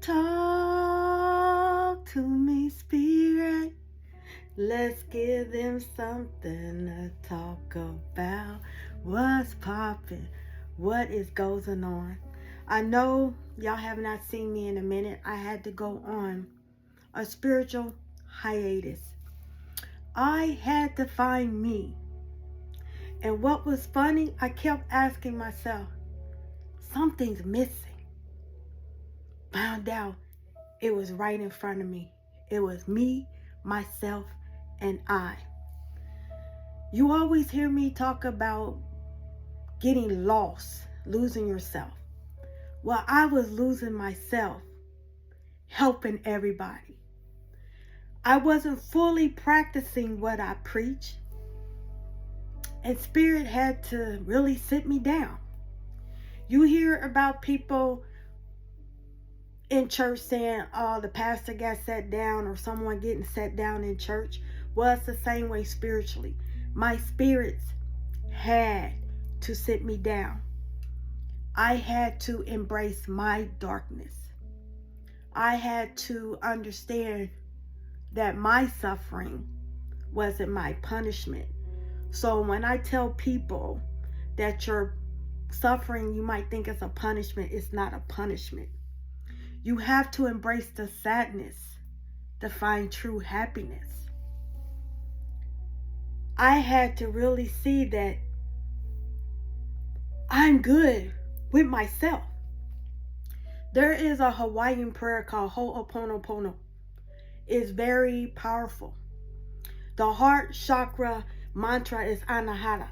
Talk to me, Spirit. Let's give them something to talk about. What's popping? What is going on? I know y'all have not seen me in a minute. I had to go on a spiritual hiatus. I had to find me. And what was funny, I kept asking myself, something's missing. Found out it was right in front of me. It was me, myself, and I. You always hear me talk about getting lost, losing yourself. Well, I was losing myself, helping everybody. I wasn't fully practicing what I preach, and Spirit had to really sit me down. You hear about people in church saying, oh, the pastor got sat down, or someone getting sat down in church. Well, it's the same way spiritually. My spirits had to sit me down. I had to embrace my darkness. I had to understand that my suffering wasn't my punishment. So when I tell people that your suffering, you might think it's a punishment, it's not a punishment. You have to embrace the sadness to find true happiness. I had to really see that I'm good with myself. There is a Hawaiian prayer called Ho'oponopono. It's very powerful. The heart chakra mantra is Anahata.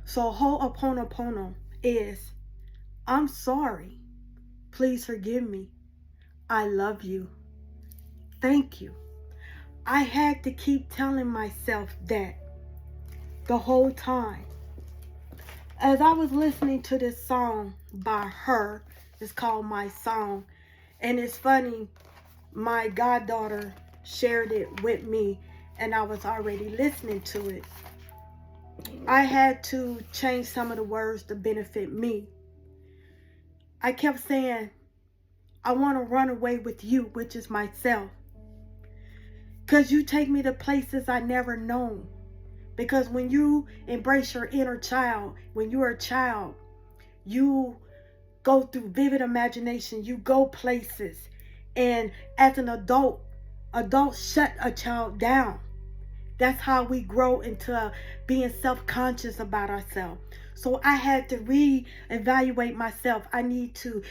So Ho'oponopono is, I'm sorry. Please forgive me. I love you. Thank you. I had to keep telling myself that the whole time. As I was listening to this song by her, it's called My Song. And it's funny, my goddaughter shared it with me and I was already listening to it. I had to change some of the words to benefit me. I kept saying, I want to run away with you, which is myself. Because you take me to places I never known. Because when you embrace your inner child, when you're a child, you go through vivid imagination, you go places. And as an adult, adults shut a child down. That's how we grow into being self-conscious about ourselves. So I had to re-evaluate myself. I need to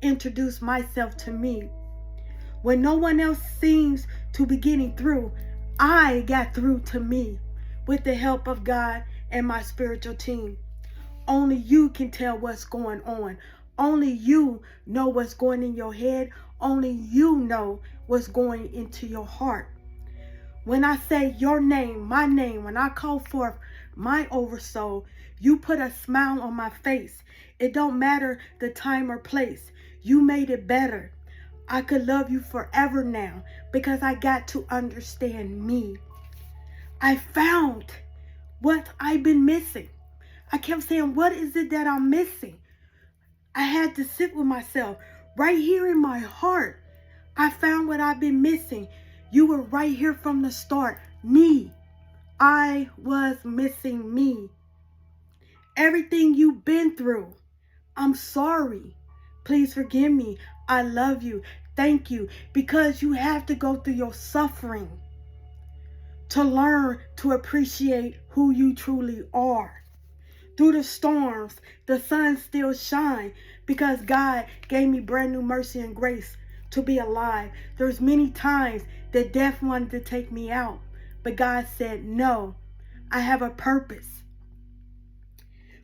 introduce myself to me. When no one else seems to be getting through, I got through to me with the help of God and my spiritual team. Only you can tell what's going on. Only you know what's going in your head. Only you know what's going into your heart. When I say your name, my name, when I call forth my oversoul, you put a smile on my face. It don't matter the time or place. You made it better. I could love you forever now because I got to understand me. I found what I've been missing. I kept saying, what is it that I'm missing? I had to sit with myself right here in my heart. I found what I've been missing. You were right here from the start. Me. I was missing me. Everything you've been through. I'm sorry. Please forgive me. I love you. Thank you. Because you have to go through your suffering to learn to appreciate who you truly are. Through the storms, the sun still shines because God gave me brand new mercy and grace to be alive. There's many times that death wanted to take me out, but God said, no, I have a purpose.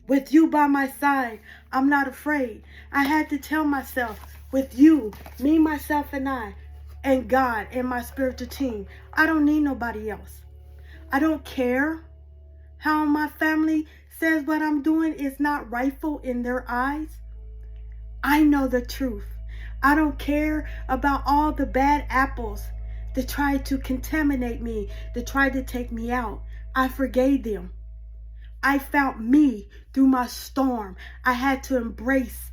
With you by my side, I'm not afraid. I had to tell myself, with you, me, myself, and I, and God, and my spiritual team, I don't need nobody else. I don't care how my family says what I'm doing is not rightful in their eyes. I know the truth. I don't care about all the bad apples that tried to contaminate me, that tried to take me out. I forgave them. I found me through my storm. I had to embrace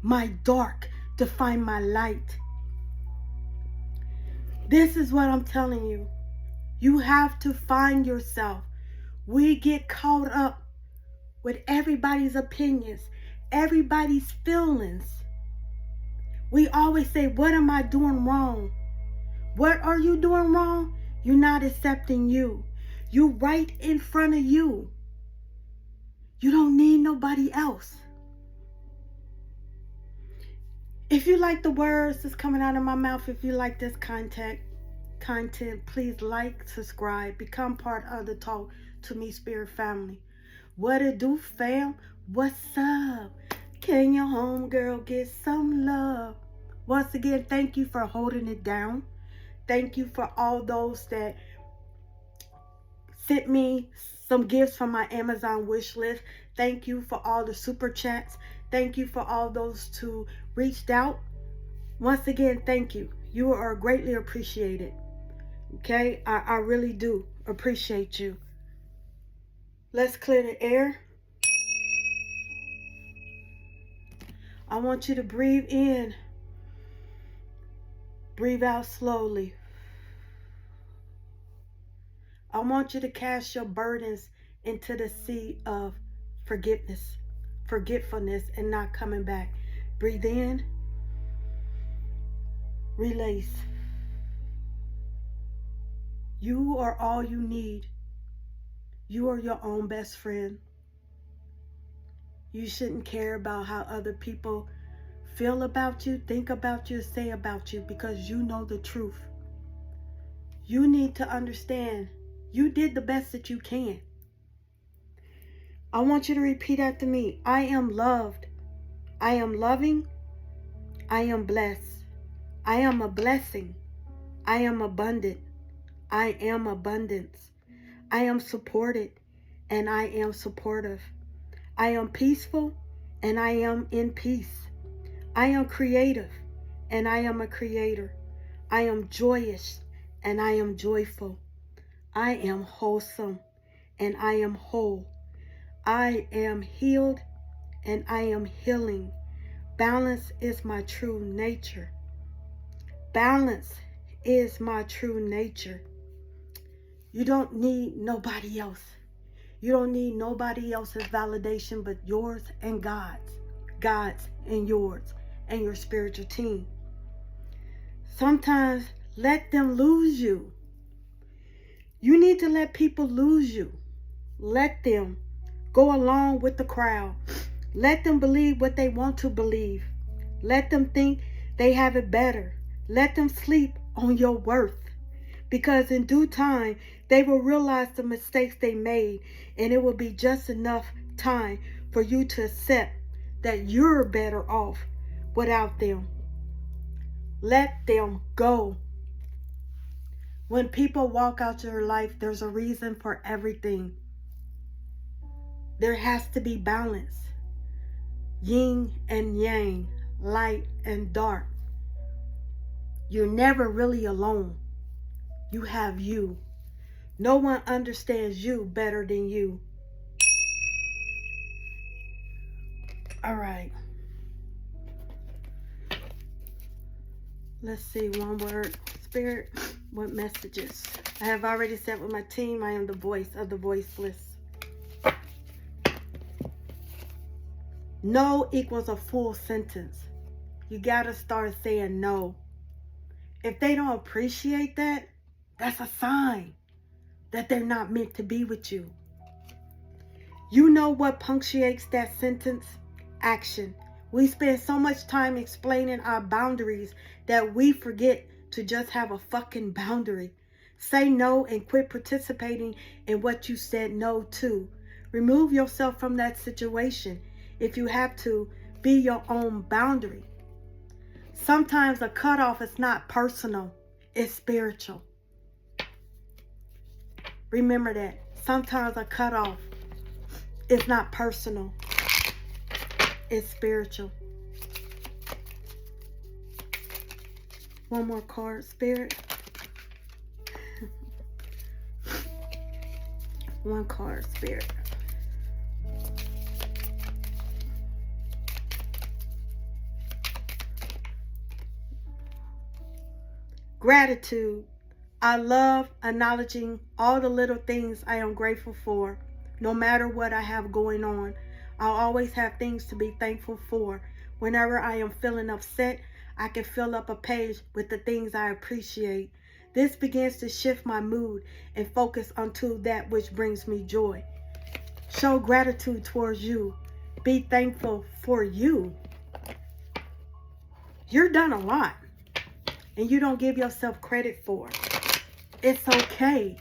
my dark to find my light. This is what I'm telling you. You have to find yourself. We get caught up with everybody's opinions, everybody's feelings. We always say, what am I doing wrong? What are you doing wrong? You're not accepting you. You right in front of you. You don't need nobody else. If you like the words that's coming out of my mouth, if you like this content, please like, subscribe, become part of the Talk to Me Spirit family. What it do, fam? What's up? Can your homegirl get some love? Once again, thank you for holding it down. Thank you for all those that sent me some gifts from my Amazon wish list. Thank you for all the super chats. Thank you for all those who reached out. Once again, thank you. You are greatly appreciated. Okay? I really do appreciate you. Let's clear the air. I want you to breathe in. Breathe out slowly. I want you to cast your burdens into the sea of forgetfulness, and not coming back. Breathe in. Release. You are all you need. You are your own best friend. You shouldn't care about how other people feel about you, think about you, say about you, because you know the truth. You need to understand you did the best that you can. I want you to repeat after me. I am loved. I am loving. I am blessed. I am a blessing. I am abundant. I am abundance. I am supported, and I am supportive. I am peaceful, and I am in peace. I am creative, and I am a creator. I am joyous, and I am joyful. I am wholesome, and I am whole. I am healed, and I am healing. Balance is my true nature. Balance is my true nature. You don't need nobody else. You don't need nobody else's validation but yours and God's. God's and yours and your spiritual team. Sometimes let them lose you. You need to let people lose you. Let them go along with the crowd. Let them believe what they want to believe. Let them think they have it better. Let them sleep on your worth. Because in due time, they will realize the mistakes they made, and it will be just enough time for you to accept that you're better off without them. Let them go. When people walk out your life, there's a reason for everything. There has to be balance. Yin and yang, light and dark. You're never really alone. You have you. No one understands you better than you. All right. Let's see, one word. Spirit, what messages? I have already said with my team, I am the voice of the voiceless. No equals a full sentence. You gotta start saying no. If they don't appreciate that, that's a sign that they're not meant to be with you. You know what punctuates that sentence? Action. We spend so much time explaining our boundaries that we forget to just have a fucking boundary. Say no and quit participating in what you said no to. Remove yourself from that situation. If you have to, be your own boundary. Sometimes a cutoff is not personal, it's spiritual. Remember that. Sometimes a cutoff is not personal, it's spiritual. One more card, Spirit. One card, Spirit. Gratitude. I love acknowledging all the little things I am grateful for, no matter what I have going on. I'll always have things to be thankful for. Whenever I am feeling upset, I can fill up a page with the things I appreciate. This begins to shift my mood and focus onto that which brings me joy. Show gratitude towards you. Be thankful for you. You're done a lot, and you don't give yourself credit for. It's okay.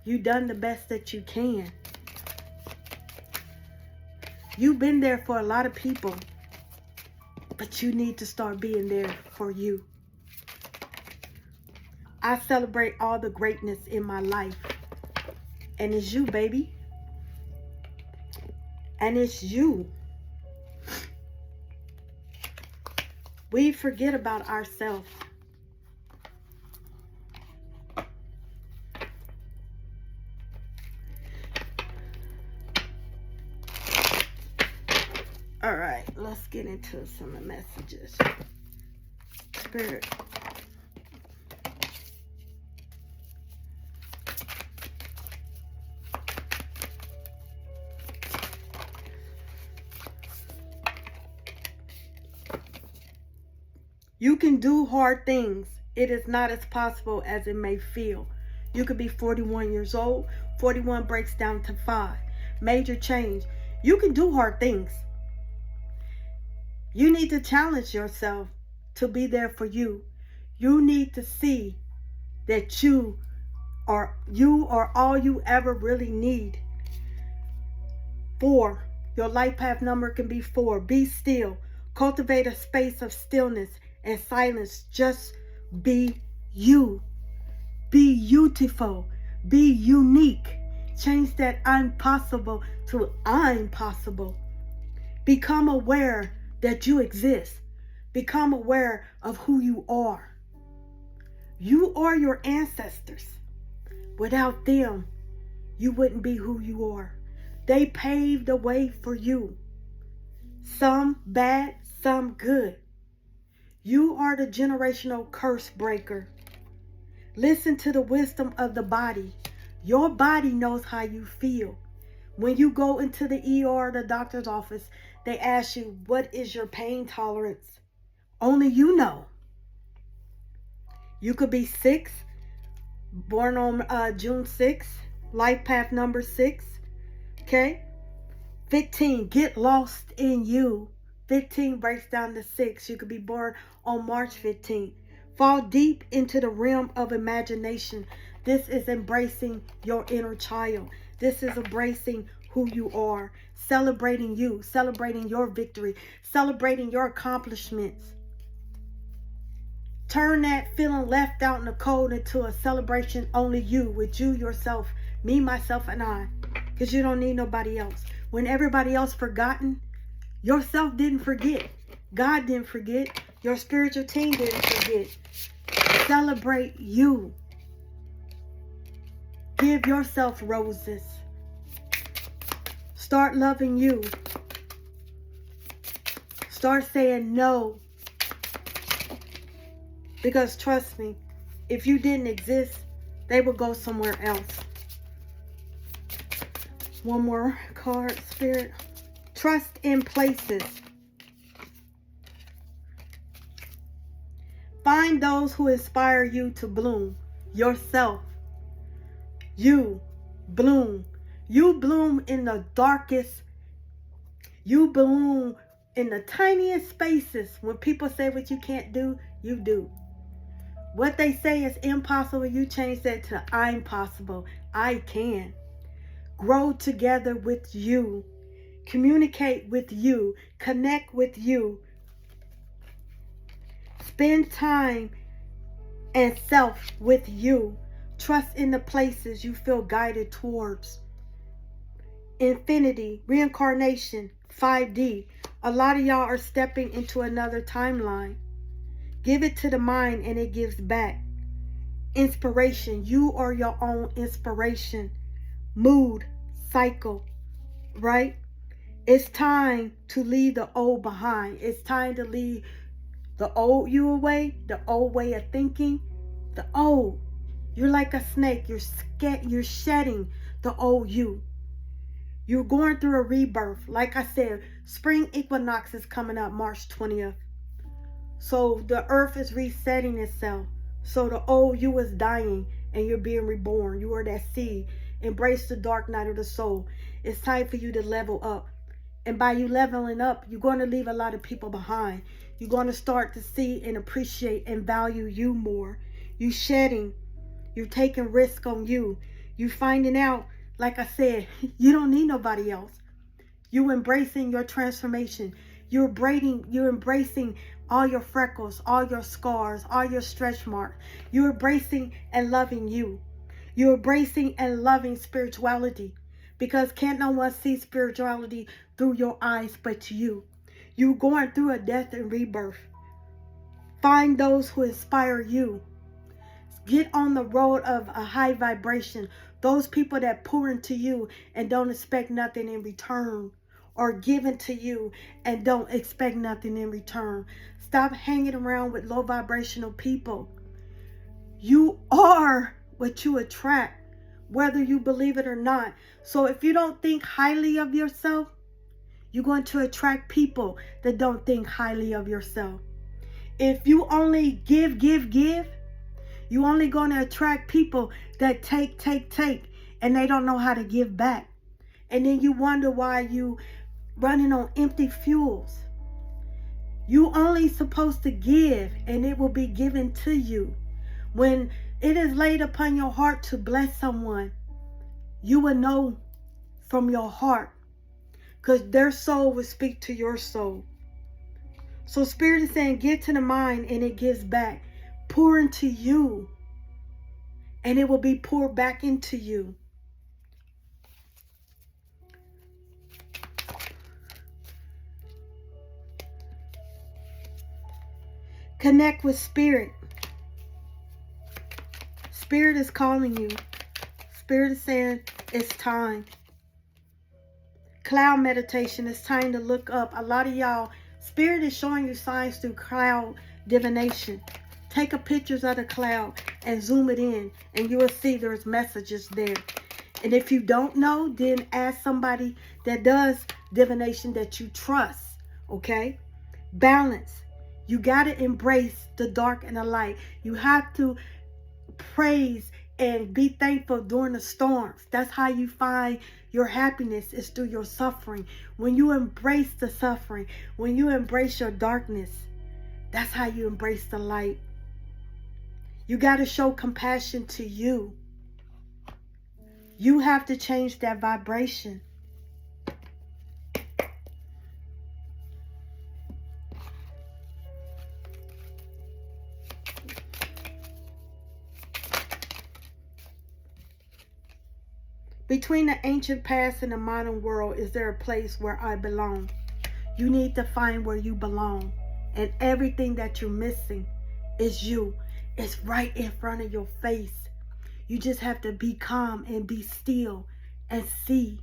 You done the best that you can. You've been there for a lot of people, but you need to start being there for you. I celebrate all the greatness in my life. And it's you, baby. And it's you. We forget about ourselves. All right, let's get into some of the messages. Spirit. You can do hard things. It is not as possible as it may feel. You could be 41 years old. 41 breaks down to 5. Major change. You can do hard things. You need to challenge yourself to be there for you. You need to see that you are all you ever really need. 4. Your life path number can be 4. Be still. Cultivate a space of stillness and silence. Just be you. Be beautiful. Be unique. Change that I'm possible to I'm possible. Become aware that you exist. Become aware of who you are. You are your ancestors. Without them, you wouldn't be who you are. They paved the way for you. Some bad, some good. You are the generational curse breaker. Listen to the wisdom of the body. Your body knows how you feel. When you go into the ER, the doctor's office, they ask you, what is your pain tolerance? Only you know. You could be 6, born on June 6th, life path number 6. Okay? 15, get lost in you. 15 breaks down to 6. You could be born on March 15th. Fall deep into the realm of imagination. This is embracing your inner child. This is embracing who you are. Celebrating you. Celebrating your victory. Celebrating your accomplishments. Turn that feeling left out in the cold into a celebration only you, with you, yourself, me, myself, and I. Because you don't need nobody else. When everybody else forgotten, yourself didn't forget. God didn't forget. Your spiritual team didn't forget. Celebrate you. Give yourself roses. Start loving you. Start saying no. Because trust me, if you didn't exist, they would go somewhere else. One more card, Spirit. Trust in places. Find those who inspire you to bloom. Yourself. You bloom. You bloom in the darkest. You bloom in the tiniest spaces. When people say what you can't do, you do. What they say is impossible, you change that to I'm possible. I can. Grow together with you. Communicate with you. Connect with you. Spend time and self with you. Trust in the places you feel guided towards. Infinity, reincarnation, 5D. A lot of y'all are stepping into another timeline. Give it to the mind and it gives back. Inspiration. You are your own inspiration. Mood, cycle, right? It's time to leave the old behind. It's time to leave the old you away, the old way of thinking, The old. You're like a snake. You're shedding the old you. You're going through a rebirth. Like I said, spring equinox is coming up March 20th. So the earth is resetting itself. So the old you is dying and you're being reborn. You are that seed. Embrace the dark night of the soul. It's time for you to level up. And by you leveling up, you're going to leave a lot of people behind. You're going to start to see and appreciate and value you more. You shedding. You're taking risk on you. You finding out, like I said, you don't need nobody else. You embracing your transformation. You're embracing all your freckles, all your scars, all your stretch marks. You're embracing and loving you. You're embracing and loving spirituality. Because can't no one see spirituality through your eyes but you. You're going through a death and rebirth. Find those who inspire you. Get on the road of a high vibration. Those people that pour into you and don't expect nothing in return. Or give into you and don't expect nothing in return. Stop hanging around with low vibrational people. You are what you attract, whether you believe it or not. So if you don't think highly of yourself, you're going to attract people that don't think highly of yourself. If you only give, you're only going to attract people that take, and they don't know how to give back. And then you wonder why you running on empty fuels. You only supposed to give, and it will be given to you. When it is laid upon your heart to bless someone, you will know from your heart, because their soul will speak to your soul. So Spirit is saying, give to the mind and it gives back. Pour into you and it will be poured back into you. Connect with Spirit. Spirit is calling you. Spirit is saying it's time. Cloud meditation, it's time to look up. A lot of y'all, Spirit is showing you signs through cloud divination. Take a pictures of the cloud and zoom it in and you will see there's messages there. And if you don't know, then ask somebody that does divination that you trust. Okay? Balance. You got to embrace the dark and the light. You have to praise and be thankful during the storms. That's how you find your happiness, is through your suffering. When you embrace the suffering, when you embrace your darkness, that's how you embrace the light. You got to show compassion to you. You have to change that vibration. Between the ancient past and the modern world, is there a place where I belong? You need to find where you belong. And everything that you're missing is you. It's right in front of your face. You just have to be calm and be still and see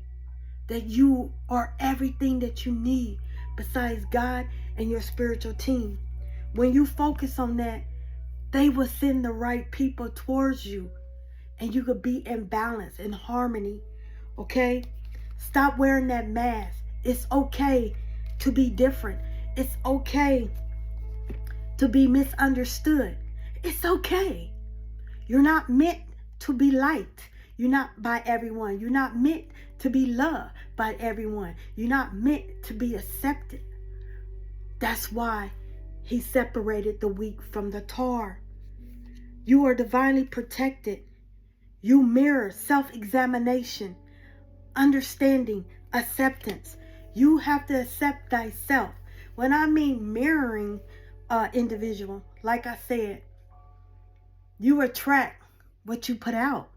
that you are everything that you need besides God and your spiritual team. When you focus on that, they will send the right people towards you. And you could be in balance, in harmony. Okay? Stop wearing that mask. It's okay to be different. It's okay to be misunderstood. It's okay. You're not meant to be liked. You're not by everyone. You're not meant to be loved by everyone. You're not meant to be accepted. That's why he separated the wheat from the tar. You are divinely protected. You mirror self-examination, understanding, acceptance. You have to accept thyself. When I mean mirroring individual, like I said, you attract what you put out.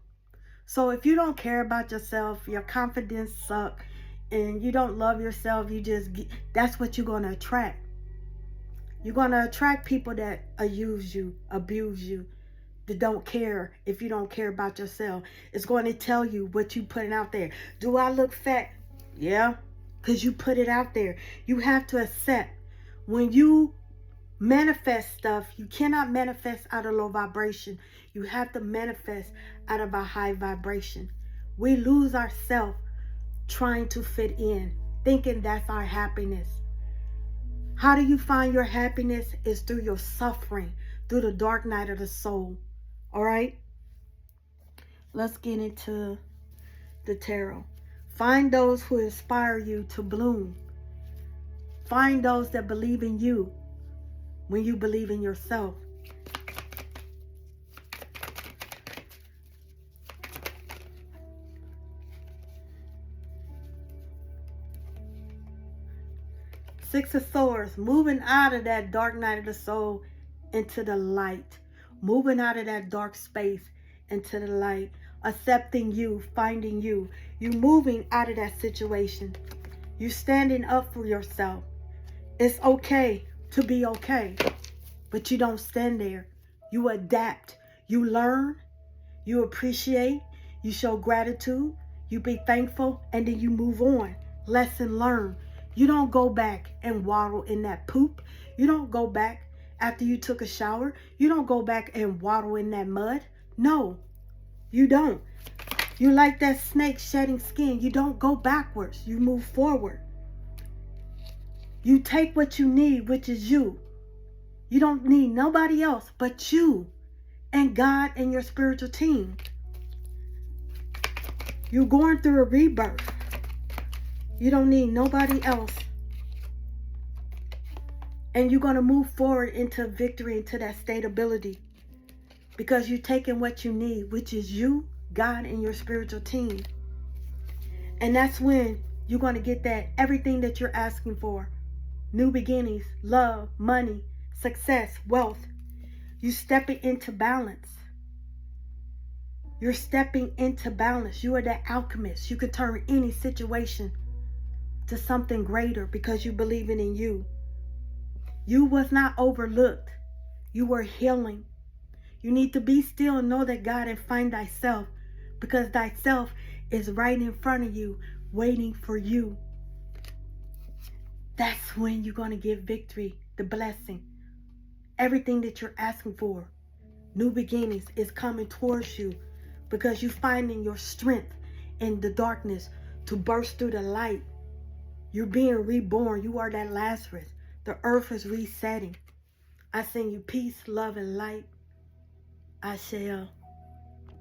So if you don't care about yourself, your confidence sucks, and you don't love yourself, that's what you're going to attract. You're going to attract people that use you, abuse you, that don't care if you don't care about yourself. It's going to tell you what you putting out there. Do I look fat? Yeah, because you put it out there. You have to accept when you manifest stuff. You cannot manifest out of low vibration. You have to manifest out of a high vibration. We lose ourselves trying to fit in, thinking that's our happiness. How do you find your happiness? Is through your suffering, through the dark night of the soul. All right? Let's get into the tarot. Find those who inspire you to bloom. Find those that believe in you when you believe in yourself. Six of Swords, moving out of that dark night of the soul into the light. Moving out of that dark space into the light. Accepting you, finding you. You moving out of that situation. You standing up for yourself. It's okay to be okay, but you don't stand there. You adapt. You learn. You appreciate. You show gratitude. You be thankful, and then you move on. Lesson learned. You don't go back and waddle in that poop. You don't go back after you took a shower. You don't go back and waddle in that mud. No, you don't. You like that snake shedding skin. You don't go backwards. You move forward. You take what you need, which is you. You don't need nobody else but you and God and your spiritual team. You're going through a rebirth. You don't need nobody else. And you're going to move forward into victory, into that stability. Because you're taking what you need, which is you, God, and your spiritual team. And that's when you're going to get that everything that you're asking for. New beginnings, love, money, success, wealth. You're stepping into balance. You're stepping into balance. You are that alchemist. You can turn any situation to something greater because you believing in you. You was not overlooked. You were healing. You need to be still and know that God and find thyself, because thyself is right in front of you, waiting for you. That's when you're going to get victory, the blessing. Everything that you're asking for, new beginnings, is coming towards you because you're finding your strength in the darkness to burst through the light. You're being reborn. You are that Lazarus. The earth is resetting. I send you peace, love, and light. I shall.